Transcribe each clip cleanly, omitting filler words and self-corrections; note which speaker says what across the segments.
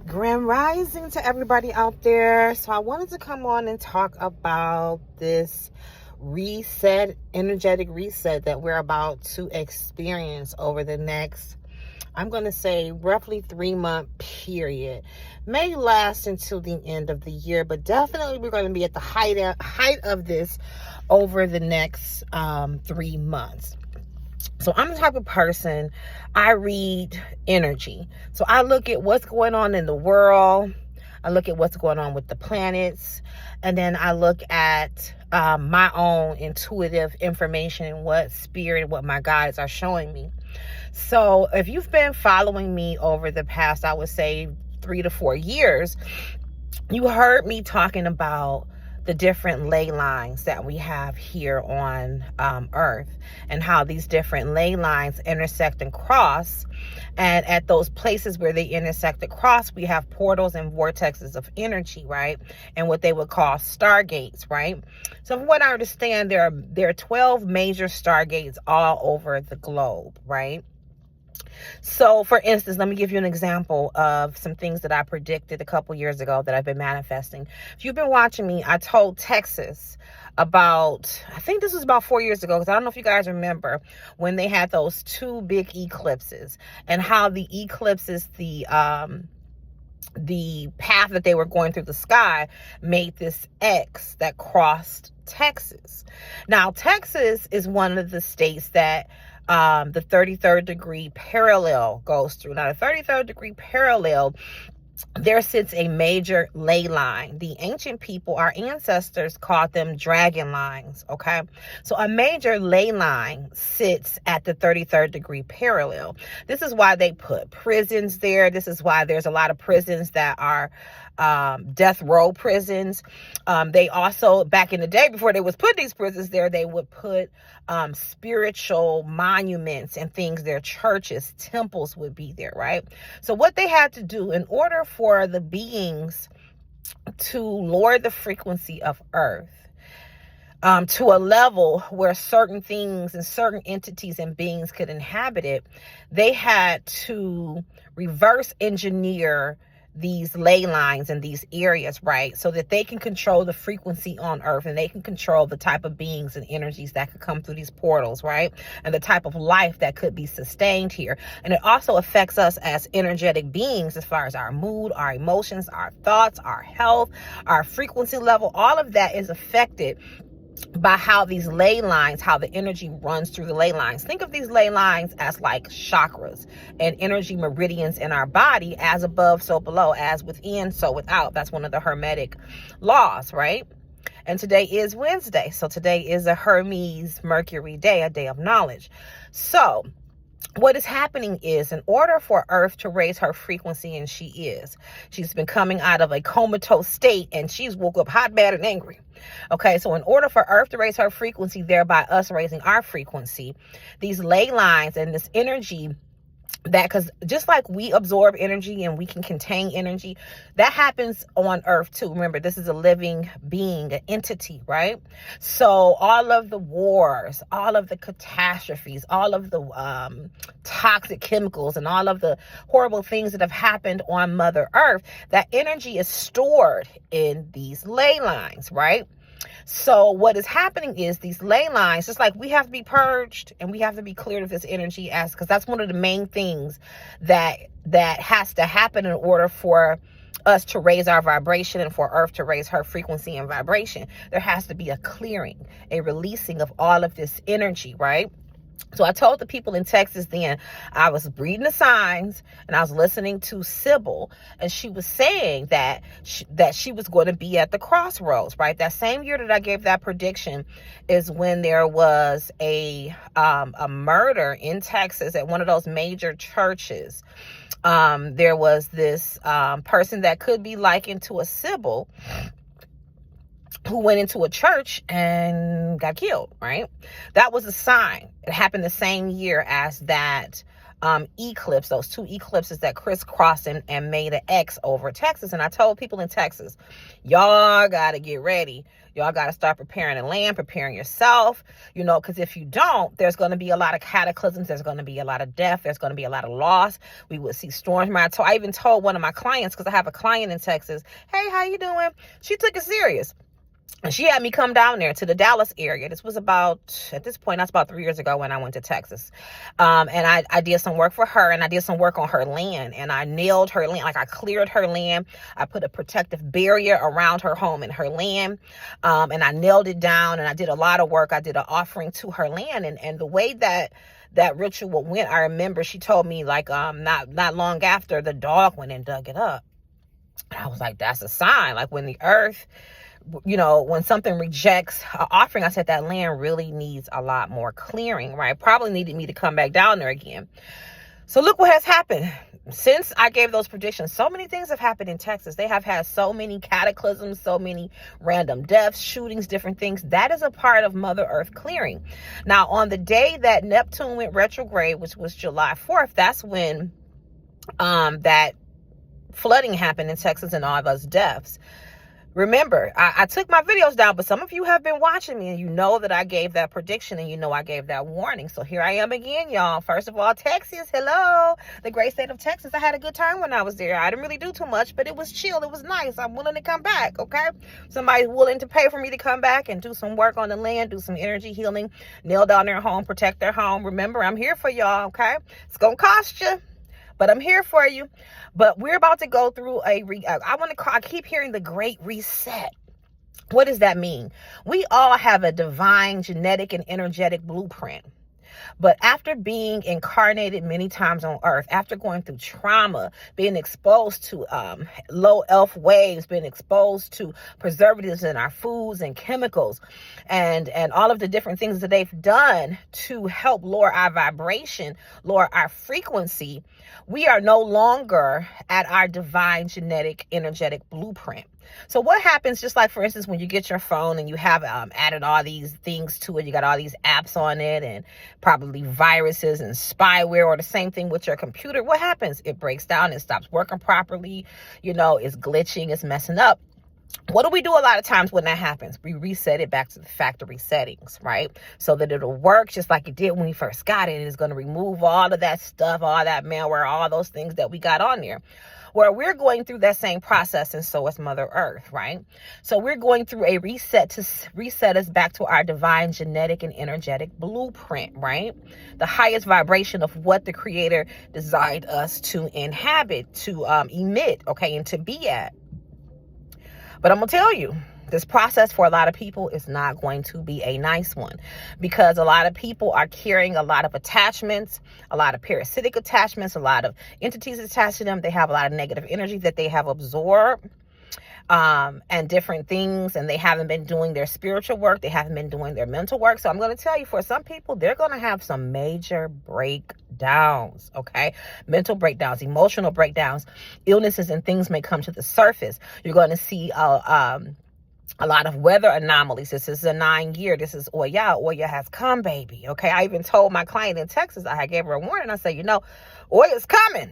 Speaker 1: Grand Rising to everybody out there. So I wanted to come on and talk about this reset, energetic reset that we're about to experience over the next, I'm going to say, roughly 3-month period. May last until the end of the year, but definitely we're going to be at the height of this over the next 3 months. So I'm the type of person, I read energy. So I look at what's going on in the world. I look at what's going on with the planets. And then I look at my own intuitive information and what spirit, what my guides are showing me. So if you've been following me over the past, I would say 3 to 4 years, you heard me talking about the different ley lines that we have here on Earth, and how these different ley lines intersect and cross. And at those places where they intersect and cross, we have portals and vortexes of energy, right? And what they would call stargates, right? So from what I understand, there are 12 major stargates all over the globe, right? So, for instance, let me give you an example of some things that I predicted a couple years ago that I've been manifesting. If you've been watching me, I told Texas about, I think this was about 4 years ago, because I don't know if you guys remember when they had those 2 big eclipses, and how the eclipses, the path that they were going through the sky made this X that crossed Texas. Now, Texas is one of the states that the 33rd degree parallel goes through. Now, the 33rd degree parallel, there sits a major ley line. The ancient people, our ancestors, called them dragon lines, okay? So a major ley line sits at the 33rd degree parallel. This is why they put prisons there. This is why there's a lot of prisons that are death row prisons. They also, back in the day, before they was put these prisons there, they would put spiritual monuments and things. Their churches, temples would be there, right? So what they had to do in order for the beings to lower the frequency of Earth to a level where certain things and certain entities and beings could inhabit it, they had to reverse engineer these ley lines in these areas, right? So that they can control the frequency on Earth, and they can control the type of beings and energies that could come through these portals, right? And the type of life that could be sustained here. And it also affects us as energetic beings as far as our mood, our emotions, our thoughts, our health, our frequency level. All of that is affected by how these ley lines, how the energy runs through the ley lines. Think of these ley lines as like chakras and energy meridians in our body, as above, so below, as within, so without. That's one of the Hermetic laws, right? And today is Wednesday. So today is a Hermes Mercury day, a day of knowledge. So what is happening is, in order for Earth to raise her frequency, and she's been coming out of a comatose state, and she's woke up hot, bad, and angry. Okay, so in order for Earth to raise her frequency, thereby us raising our frequency, these ley lines and this energy, that, because just like we absorb energy and we can contain energy, that happens on Earth too. Remember, this is a living being, an entity, right? So all of the wars, all of the catastrophes, all of the toxic chemicals, and all of the horrible things that have happened on Mother Earth, that energy is stored in these ley lines, right? So what is happening is these ley lines, just like we have to be purged and we have to be cleared of this energy, as because that's one of the main things that has to happen in order for us to raise our vibration and for Earth to raise her frequency and vibration. There has to be a clearing, a releasing of all of this energy, right? So I told the people in Texas then, I was reading the signs and I was listening to Sybil, and she was saying that she was going to be at the crossroads, right? That same year that I gave that prediction is when there was a murder in Texas at one of those major churches. There was this person that could be likened to a Sybil, who went into a church and got killed, right? That was a sign. It happened the same year as that eclipse, those two eclipses that crisscrossed and made an X over Texas. And I told people in Texas, y'all got to get ready. Y'all got to start preparing the land, preparing yourself, because if you don't, there's going to be a lot of cataclysms. There's going to be a lot of death. There's going to be a lot of loss. We would see storms. I even told one of my clients, because I have a client in Texas, hey, how you doing? She took it serious. And she had me come down there to the Dallas area. This was at this point, that's about 3 years ago when I went to Texas. And I did some work for her, and I did some work on her land, and I nailed her land. Like, I cleared her land. I put a protective barrier around her home and her land. And I nailed it down, and I did a lot of work. I did an offering to her land. And the way that ritual went, I remember she told me, like, not long after, the dog went and dug it up. And I was like, that's a sign. Like, when the earth, when something rejects an offering, I said that land really needs a lot more clearing, right? Probably needed me to come back down there again. So look what has happened. Since I gave those predictions, so many things have happened in Texas. They have had so many cataclysms, so many random deaths, shootings, different things. That is a part of Mother Earth clearing. Now, on the day that Neptune went retrograde, which was July 4th, that's when that flooding happened in Texas and all those deaths. Remember, I took my videos down, but some of you have been watching me, and you know that I gave that prediction, and you know I gave that warning. So here I am again, y'all. First of all, Texas, hello, the great state of Texas. I had a good time when I was there. I didn't really do too much, but it was chill. It was nice. I'm willing to come back, okay? Somebody's willing to pay for me to come back and do some work on the land, do some energy healing, nail down their home, protect their home. Remember, I'm here for y'all, okay? It's going to cost you, but I'm here for you. But we're about to go through I keep hearing the Great Reset. What does that mean? We all have a divine genetic and energetic blueprint. But after being incarnated many times on earth, after going through trauma, being exposed to low elf waves, being exposed to preservatives in our foods and chemicals, and all of the different things that they've done to help lower our vibration, lower our frequency, we are no longer at our divine genetic energetic blueprint. So what happens, just like, for instance, when you get your phone and you have added all these things to it, you got all these apps on it and probably viruses and spyware, or the same thing with your computer, what happens? It breaks down, it stops working properly, it's glitching, it's messing up. What do we do a lot of times when that happens? We reset it back to the factory settings, right? So that it'll work just like it did when we first got it. It's going to remove all of that stuff, all that malware, all those things that we got on there. Where we're going through that same process, and so is Mother Earth, right? So we're going through a reset to reset us back to our divine genetic and energetic blueprint, right? The highest vibration of what the Creator designed us to inhabit, to emit, okay, and to be at. But I'm going to tell you, this process for a lot of people is not going to be a nice one, because a lot of people are carrying a lot of attachments, a lot of parasitic attachments, a lot of entities attached to them. They have a lot of negative energy that they have absorbed, and different things, and they haven't been doing their spiritual work. They haven't been doing their mental work. So I'm going to tell you, for some people, they're going to have some major breakdowns, okay? Mental breakdowns, emotional breakdowns, illnesses and things may come to the surface. You're going to see a lot of weather anomalies. This is a 9-year. This is Oya. Oya has come, baby. Okay. I even told my client in Texas, I gave her a warning. I said, Oya's coming.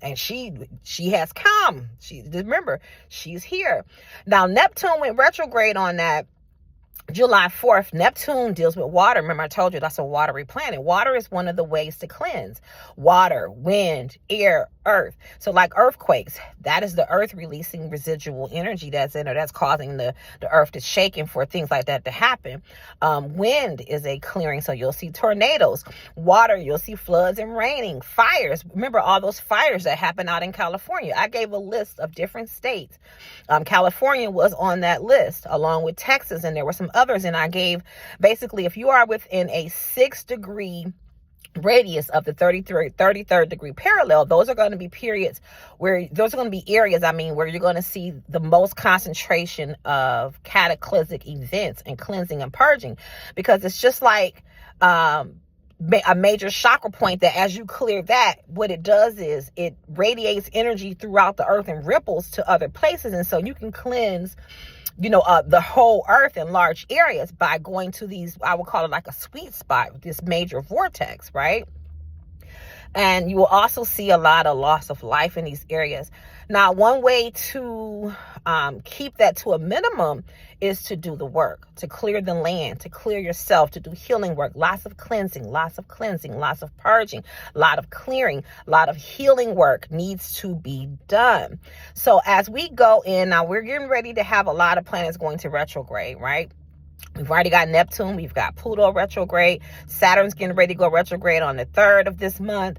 Speaker 1: And she has come. Remember, she's here. Now, Neptune went retrograde on that July 4th. Neptune deals with water. Remember, I told you that's a watery planet. Water is one of the ways to cleanse. Water, wind, air, earth. So like earthquakes, that is the earth releasing residual energy that's in her, that's causing the earth to shake and for things like that to happen. Wind is a clearing. So you'll see tornadoes. Water, you'll see floods and raining. Fires. Remember all those fires that happen out in California. I gave a list of different states. California was on that list along with Texas, and there were some others. And I gave, basically, if you are within a 6-degree radius of the 33rd degree parallel, those are going to be periods where, those are going to be areas, where you're going to see the most concentration of cataclysmic events and cleansing and purging, because it's just like a major chakra point that as you clear that, what it does is it radiates energy throughout the earth and ripples to other places. And so you can cleanse the whole earth in large areas by going to these, I would call it like a sweet spot, this major vortex, right? And you will also see a lot of loss of life in these areas. Now, one way to keep that to a minimum is to do the work, to clear the land, to clear yourself, to do healing work, lots of cleansing, lots of purging, a lot of clearing, a lot of healing work needs to be done. So as we go in, now we're getting ready to have a lot of planets going to retrograde, right? We've already got Neptune. We've got Pluto retrograde. Saturn's getting ready to go retrograde on the 3rd of this month.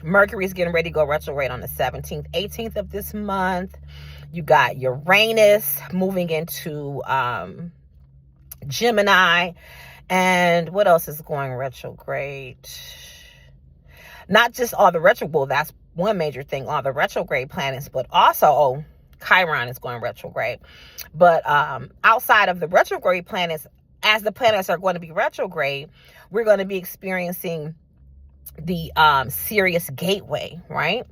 Speaker 1: Mercury's getting ready to go retrograde on the 17th, 18th of this month. You got Uranus moving into Gemini. And what else is going retrograde? Not just all the retrograde. Well, that's one major thing, all the retrograde planets, but also, Chiron is going retrograde. But outside of the retrograde planets, as the planets are going to be retrograde, we're going to be experiencing the Sirius gateway, right?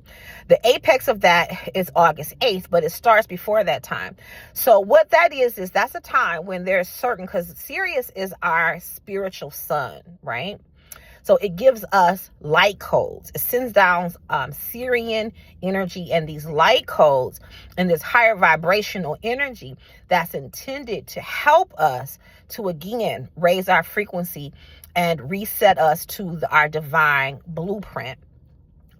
Speaker 1: The apex of that is August 8th, but it starts before that time. So what that is that's a time when there's certain, because Sirius is our spiritual sun, right? So it gives us light codes. It sends down Sirian energy and these light codes and this higher vibrational energy that's intended to help us to, again, raise our frequency and reset us to our divine blueprint.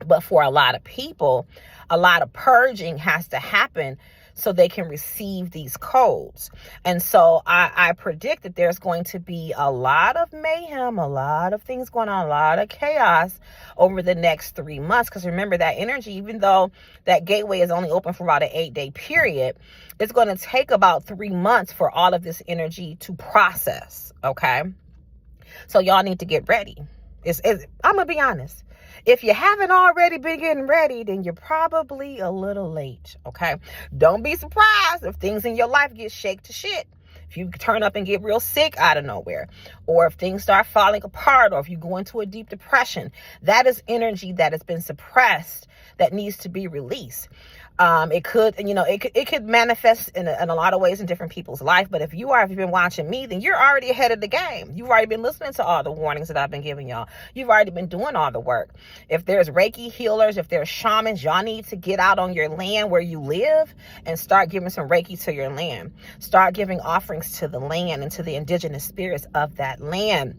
Speaker 1: But for a lot of people, a lot of purging has to happen so they can receive these codes. And so I predict that there's going to be a lot of mayhem, a lot of things going on, a lot of chaos over the next 3 months. Because remember, that energy, even though that gateway is only open for about an 8-day period, it's going to take about 3 months for all of this energy to process. Okay. So y'all need to get ready. I'm going to be honest. If you haven't already been getting ready, then you're probably a little late, okay? Don't be surprised if things in your life get shake to shit. If you turn up and get real sick out of nowhere, or if things start falling apart, or if you go into a deep depression, that is energy that has been suppressed that needs to be released. It could manifest in a lot of ways in different people's life. But if you've been watching me, then you're already ahead of the game. You've already been listening to all the warnings that I've been giving y'all. You've already been doing all the work. If there's Reiki healers, if there's shamans, y'all need to get out on your land where you live and start giving some Reiki to your land. Start giving offerings to the land and to the indigenous spirits of that land.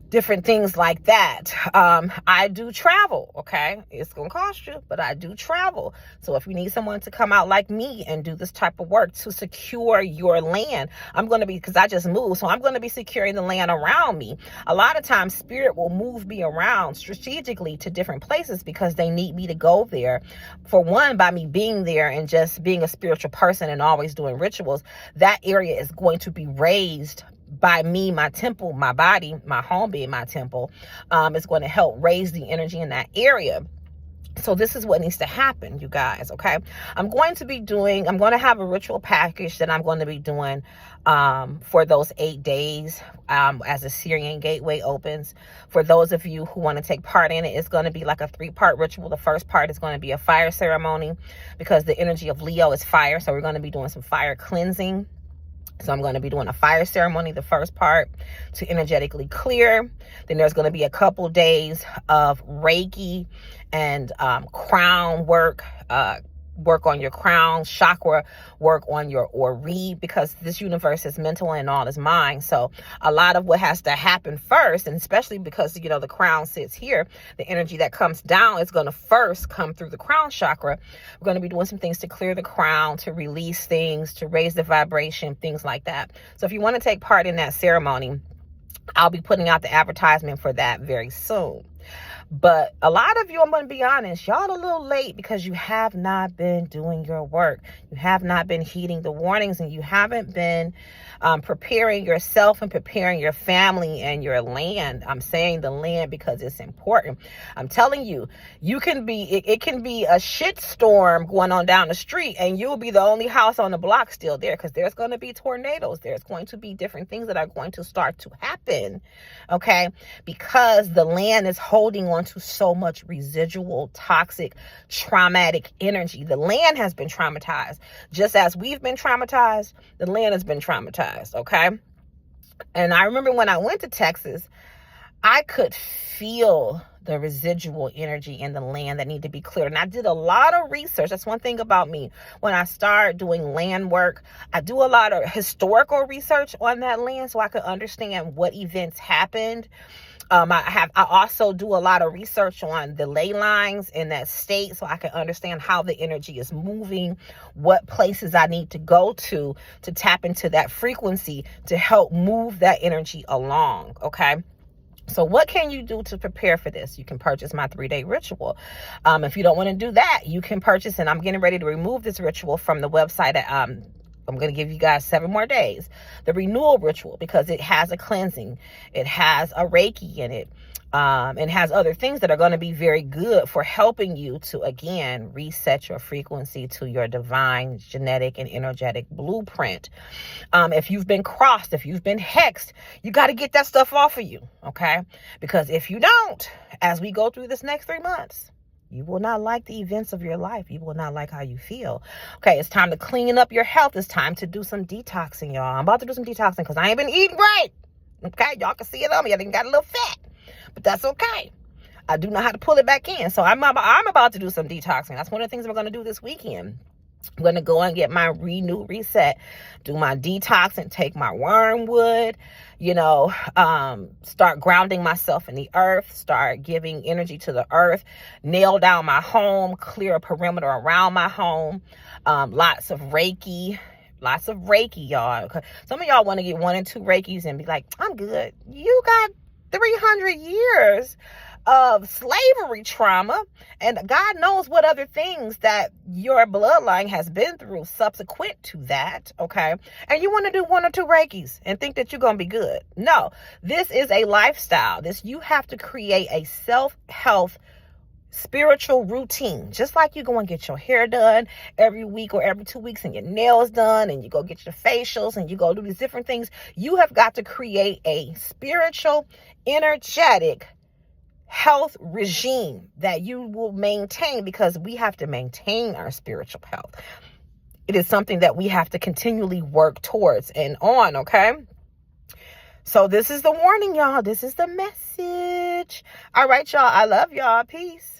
Speaker 1: Different things like that. I do travel, okay? It's going to cost you, but I do travel. So if you need someone to come out like me and do this type of work to secure your land, because I just moved, so I'm going to be securing the land around me. A lot of times spirit will move me around strategically to different places because they need me to go there. For one, by me being there and just being a spiritual person and always doing rituals, that area is going to be raised by me, my temple, my body, my home being my temple, is going to help raise the energy in that area. So this is what needs to happen, you guys, okay? I'm going to have a ritual package that I'm going to be doing for those 8 days as the Sirian Gateway opens. For those of you who want to take part in it, it's going to be like a 3-part ritual. The first part is going to be a fire ceremony because the energy of Leo is fire. So we're going to be doing some fire cleansing. So I'm going to be doing a fire ceremony, the first part, to energetically clear. Then there's going to be a couple days of Reiki and crown work, work on your crown chakra, work on your Ori, because this universe is mental and all is mind. So a lot of what has to happen first, and especially because, the crown sits here, the energy that comes down is going to first come through the crown chakra. We're going to be doing some things to clear the crown, to release things, to raise the vibration, things like that. So if you want to take part in that ceremony, I'll be putting out the advertisement for that very soon. But a lot of you, I'm going to be honest, y'all a little late because you have not been doing your work. You have not been heeding the warnings, and you haven't been preparing yourself and preparing your family and your land. I'm saying the land because it's important. I'm telling you, it can be a shit storm going on down the street, and you'll be the only house on the block still there, because there's going to be tornadoes. There's going to be different things that are going to start to happen, okay? Because the land is holding on to so much residual, toxic, traumatic energy. The land has been traumatized. Just as we've been traumatized, the land has been traumatized, okay? And I remember when I went to Texas, I could feel the residual energy in the land that need to be cleared. And I did a lot of research. That's one thing about me. When I start doing land work, I do a lot of historical research on that land so I can understand what events happened. I also do a lot of research on the ley lines in that state so I can understand how the energy is moving, what places I need to go to tap into that frequency to help move that energy along. Okay. So what can you do to prepare for this? You can purchase my 3-day ritual. If you don't want to do that, you can purchase, and I'm getting ready to remove this ritual from the website. I'm going to give you guys 7 more days. The renewal ritual, because it has a cleansing. It has a Reiki in it. And has other things that are going to be very good for helping you to, again, reset your frequency to your divine genetic and energetic blueprint. If you've been crossed, if you've been hexed, you got to get that stuff off of you, okay? Because if you don't, as we go through this next 3 months, you will not like the events of your life. You will not like how you feel. Okay, it's time to clean up your health. It's time to do some detoxing, y'all. I'm about to do some detoxing because I ain't been eating great. Okay, y'all can see it on me. I done got a little fat. But that's okay. I do know how to pull it back in. So I'm about to do some detoxing. That's one of the things we're going to do this weekend. I'm going to go and get my reset, do my detox and take my wormwood, start grounding myself in the earth, start giving energy to the earth, nail down my home, clear a perimeter around my home, lots of Reiki, y'all. Some of y'all want to get 1 and 2 Reikis and be like, I'm good. You got 300 years of slavery trauma, and God knows what other things that your bloodline has been through subsequent to that, okay? And you want to do 1 or 2 Reikis and think that you're going to be good. No, this is a lifestyle. You have to create a self-health spiritual routine, just like you go and get your hair done every week or every 2 weeks and your nails done and you go get your facials and you go do these different things. You have got to create a spiritual, energetic health regime that you will maintain, because we have to maintain our spiritual health. It is something that we have to continually work towards and on, okay? So this is the warning, y'all. This is the message. All right, y'all. I love y'all. Peace.